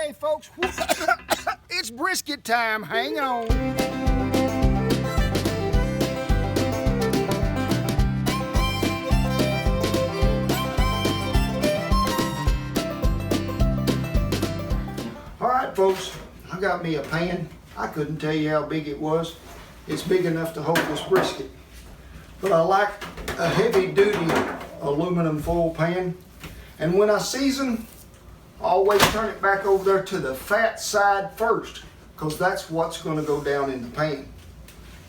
Okay, folks, it's brisket time. Hang on. All right, folks, I got me a pan. I couldn't tell you how big it was. It's big enough to hold this brisket. But I like a heavy-duty aluminum foil pan. And when I season, I always turn it back over there to the fat side first, because that's what's going to go down in the pan.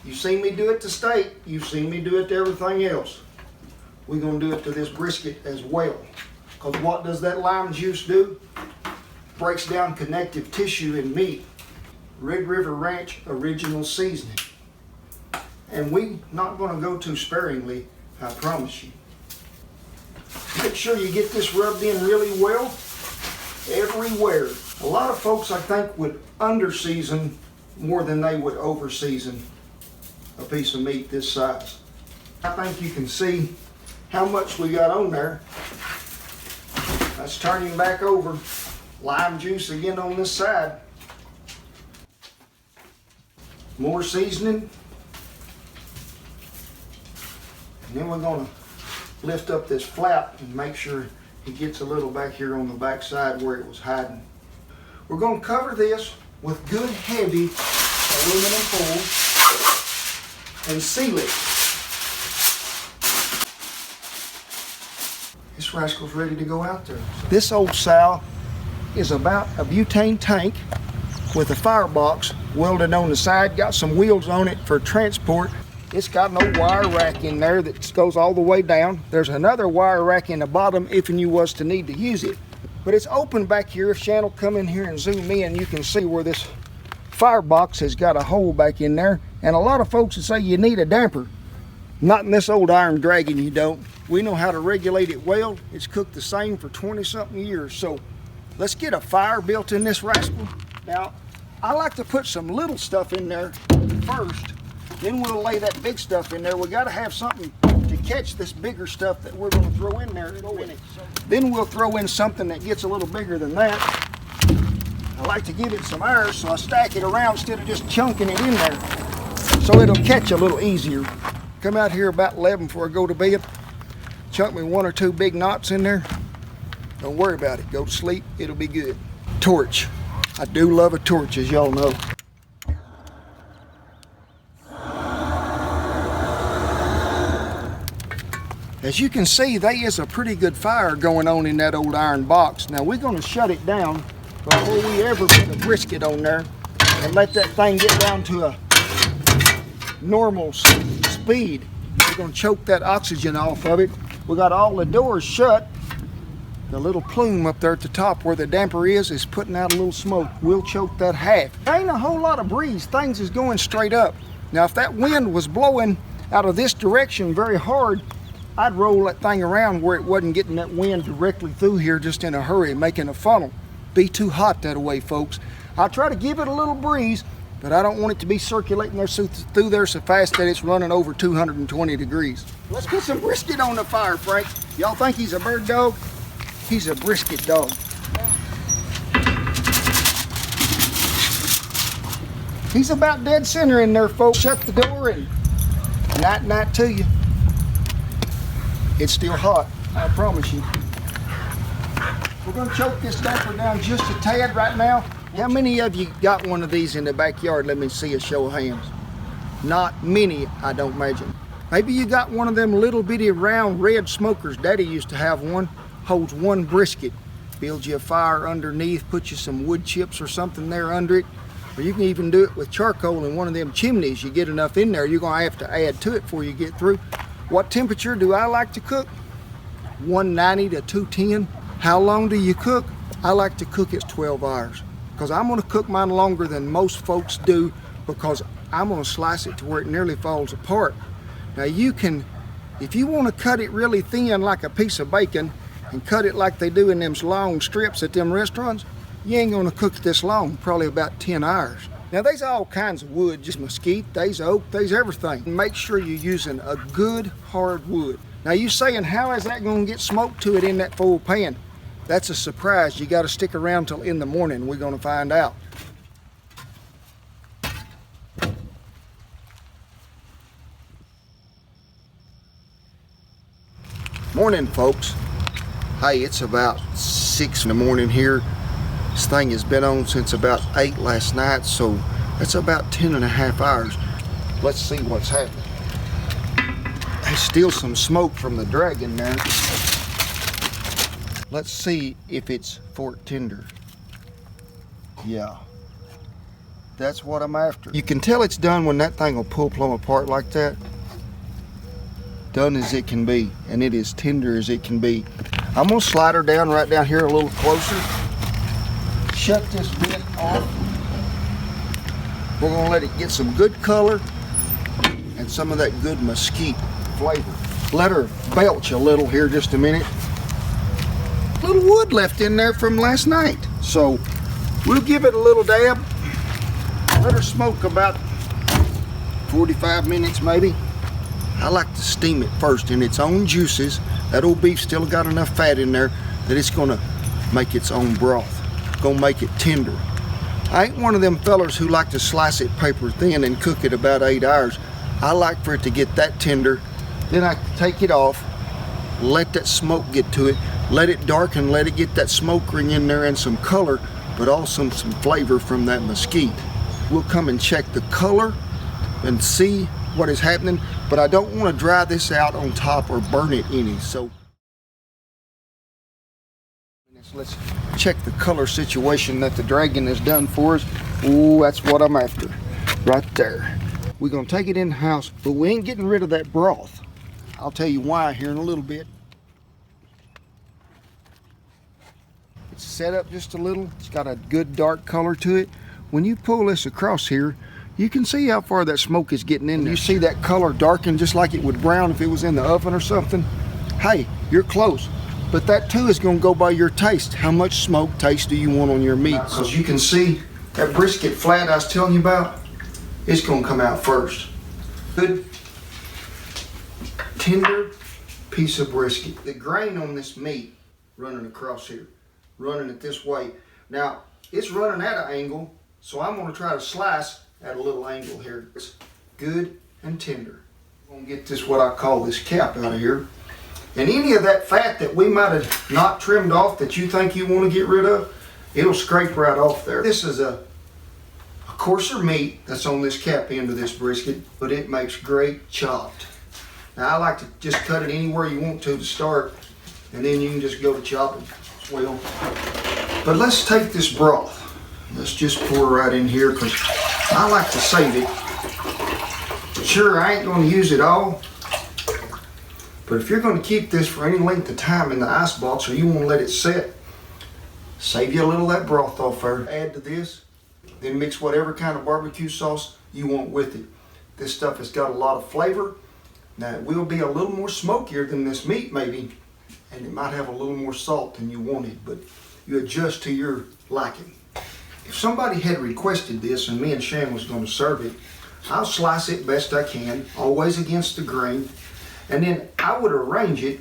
You've seen me do it to steak. You've seen me do it to everything else. We're going to do it to this brisket as well. Because what does that lime juice do? Breaks down connective tissue in meat. Red River Ranch original seasoning. And we're not going to go too sparingly, I promise you. Make sure you get this rubbed in really well, everywhere. A lot of folks, I think, would under-season more than they would over-season a piece of meat this size. I think you can see how much we got on there. Let's turn him back over. Lime juice again on this side. More seasoning. And then we're going to lift up this flap and make sure it gets a little back here on the back side where it was hiding. We're going to cover this with good heavy aluminum foil and seal it. This rascal's ready to go out there. This old sow is about a butane tank with a firebox welded on the side, got some wheels on it for transport. It's got an old wire rack in there that goes all the way down. There's another wire rack in the bottom if you was to need to use it. But it's open back here. If Shan'll come in here and zoom in, you can see where this firebox has got a hole back in there. And a lot of folks would say you need a damper. Not in this old Iron Dragon, you don't. We know how to regulate it well. It's cooked the same for 20-something years. So let's get a fire built in this rascal. Now, I like to put some little stuff in there first. Then we'll lay that big stuff in there. We got to have something to catch this bigger stuff that we're going to throw in there in a minute. Then we'll throw in something that gets a little bigger than that. I like to give it some air, so I stack it around instead of just chunking it in there, so it'll catch a little easier. Come out here about 11 before I go to bed. Chunk me 1 or 2 big knots in there. Don't worry about it. Go to sleep. It'll be good. Torch. I do love a torch, as y'all know. As you can see, there is a pretty good fire going on in that old iron box. Now we're going to shut it down before we ever put a brisket on there and let that thing get down to a normal speed. We're going to choke that oxygen off of it. We got all the doors shut. The little plume up there at the top where the damper is putting out a little smoke. We'll choke that half. There ain't a whole lot of breeze. Things is going straight up. Now if that wind was blowing out of this direction very hard, I'd roll that thing around where it wasn't getting that wind directly through here just in a hurry, making a funnel. Be too hot that way, folks. I'll try to give it a little breeze, but I don't want it to be circulating there through there so fast that it's running over 220 degrees. Let's put some brisket on the fire, Frank. Y'all think he's a bird dog? He's a brisket dog. He's about dead center in there, folks. Shut the door and night to you. It's still hot, I promise you. We're going to choke this damper down just a tad right now. How many of you got one of these in the backyard? Let me see a show of hands. Not many, I don't imagine. Maybe you got one of them little bitty round red smokers. Daddy used to have one. Holds 1 brisket. Build you a fire underneath, put you some wood chips or something there under it. Or you can even do it with charcoal in one of them chimneys. You get enough in there, you're going to have to add to it before you get through. What temperature do I like to cook? 190 to 210. How long do you cook? I like to cook it 12 hours. Because I'm going to cook mine longer than most folks do, because I'm going to slice it to where it nearly falls apart. Now you can, if you want to cut it really thin like a piece of bacon and cut it like they do in them long strips at them restaurants, you ain't going to cook it this long, probably about 10 hours. Now there's all kinds of wood, just mesquite, there's oak, there's everything. Make sure you're using a good hard wood. Now you saying, how is that going to get smoke to it in that full pan? That's a surprise. You got to stick around till in the morning. We're going to find out. Morning, folks. Hey, it's about 6 in the morning here. This thing has been on since about 8 last night, so that's about 10.5 hours. Let's see what's happening. There's still some smoke from the Dragon there. Let's see if it's fork tender. Yeah, that's what I'm after. You can tell it's done when that thing will pull plumb apart like that. Done as it can be, and it is tender as it can be. I'm gonna slide her down right down here a little closer. Shut this bit off. We're gonna let it get some good color and some of that good mesquite flavor. Let her belch a little here just a minute. A little wood left in there from last night. So we'll give it a little dab. Let her smoke about 45 minutes maybe. I like to steam it first in its own juices. That old beef still got enough fat in there that it's gonna make its own broth. Gonna make it tender. I ain't one of them fellers who like to slice it paper thin and cook it about 8 hours. I like for it to get that tender. Then I take it off, let that smoke get to it, let it darken, let it get that smoke ring in there and some color, but also some flavor from that mesquite. We'll come and check the color and see what is happening, but I don't want to dry this out on top or burn it any. So let's check the color situation that the Dragon has done for us. Ooh, that's what I'm after right there. We're gonna take it in the house, but we ain't getting rid of that broth. I'll tell you why here in a little bit. It's set up just a little. It's got a good dark color to it. When you pull this across here, you can see how far that smoke is getting in there. You see that color darken just like it would brown if it was in the oven or something? Hey, you're close. But that too is gonna go by your taste. How much smoke taste do you want on your meat? Because you can see that brisket flat I was telling you about, it's gonna come out first. Good, tender piece of brisket. The grain on this meat running across here, running it this way. Now, it's running at an angle, so I'm gonna try to slice at a little angle here. It's good and tender. I'm gonna get this, what I call this cap out of here. And any of that fat that we might have not trimmed off that you think you want to get rid of, it'll scrape right off there. This is a coarser meat that's on this cap end of this brisket, but it makes great chopped. Now I like to just cut it anywhere you want to start, and then you can just go to chopping as well. But let's take this broth. Let's just pour right in here because I like to save it. Sure, I ain't going to use it all, but if you're going to keep this for any length of time in the ice box or you want to let it set, save you a little of that broth off there. Add to this, then mix whatever kind of barbecue sauce you want with it. This stuff has got a lot of flavor. Now it will be a little more smokier than this meat maybe, and it might have a little more salt than you wanted, but you adjust to your liking. If somebody had requested this and me and Shan was going to serve it, I'll slice it best I can, always against the grain, and then I would arrange it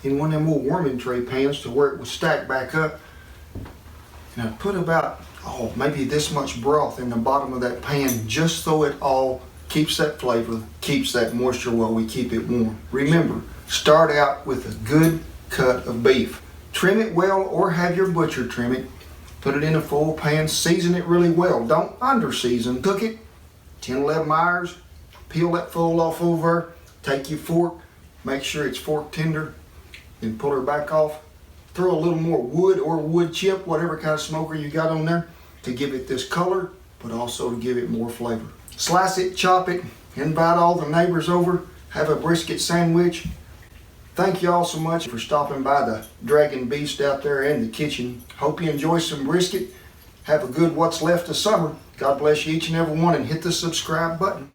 in one of them little warming tray pans to where it would stack back up. And I'd put about, maybe this much broth in the bottom of that pan just so it all keeps that flavor, keeps that moisture while we keep it warm. Remember, start out with a good cut of beef. Trim it well or have your butcher trim it. Put it in a full pan, season it really well. Don't under season. Cook it 10, 11 hours. Peel that foil off over. Take your fork, make sure it's fork tender, then pull her back off. Throw a little more wood or wood chip, whatever kind of smoker you got on there, to give it this color, but also to give it more flavor. Slice it, chop it, invite all the neighbors over, have a brisket sandwich. Thank you all so much for stopping by the Dragon Beast out there in the kitchen. Hope you enjoy some brisket. Have a good what's left of summer. God bless you each and every one, and hit the subscribe button.